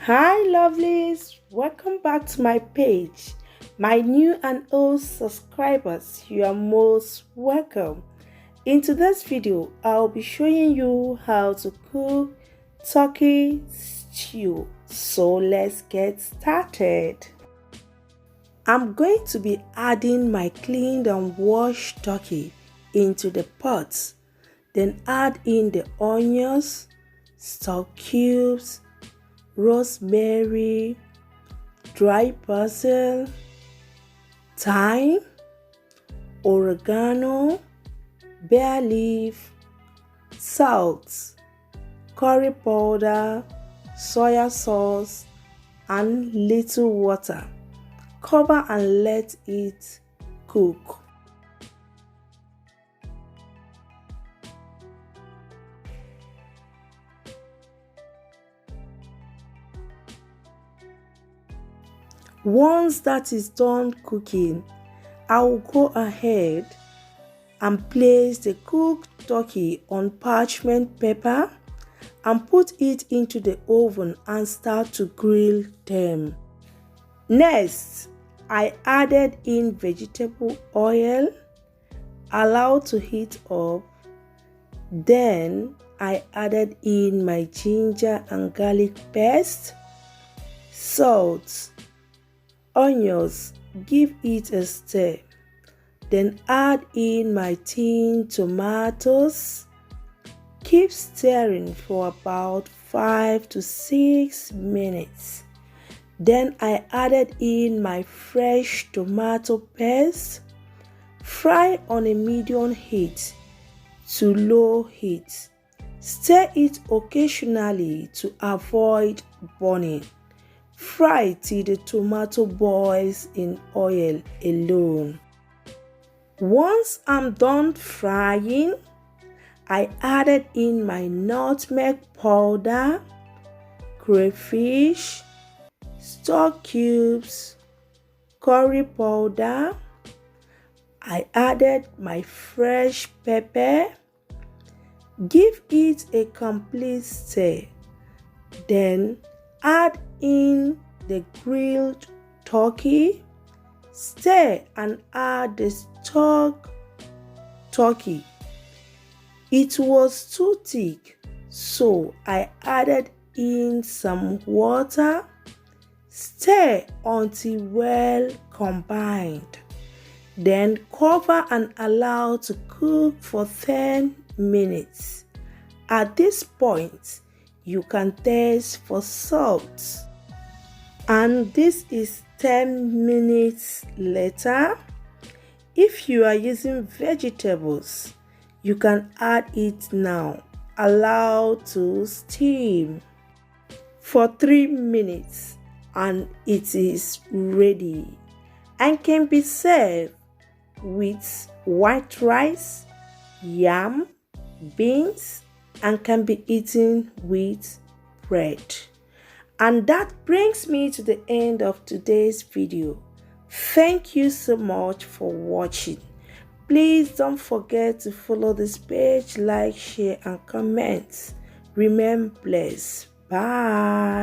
Hi lovelies, welcome back to my page. My new and old subscribers, you are most welcome. In today's video, I'll be showing you how to cook turkey stew. So let's get started. I'm going to be adding my cleaned and washed turkey into the pot. Then add in the onions, stock cubes, rosemary, dry basil, thyme, oregano, bay leaf, salt, curry powder, soya sauce, and little water. Cover and let it cook. Once that is done cooking, I will go ahead and place the cooked turkey on parchment paper and put it into the oven and start to grill them. Next, I added in vegetable oil, allowed to heat up. Then I added in my ginger and garlic paste, salt, onions, give it a stir. Then add in my tin tomatoes. Keep stirring for about 5 to 6 minutes. Then I added in my fresh tomato paste. Fry on a medium heat to low heat. Stir it occasionally to avoid burning. Fry till the tomato boils in oil alone. Once I'm done frying, I added in my nutmeg powder, crayfish, stock cubes, curry powder. I added my fresh pepper. Give it a complete stir. Then add in the grilled turkey. Stir and add the stock turkey. It was too thick, so I added in some water. Stir until well combined. Then cover and allow to cook for 10 minutes. At this point, you can taste for salt. And this is 10 minutes later. If you are using vegetables, you can add it now. Allow to steam for 3 minutes and it is ready and can be served with white rice, yam, beans, and can be eaten with bread. And that brings me to the end of today's video. Thank you so much for watching. Please don't forget to follow this page, like, share, and comment. Remain blessed. Bye.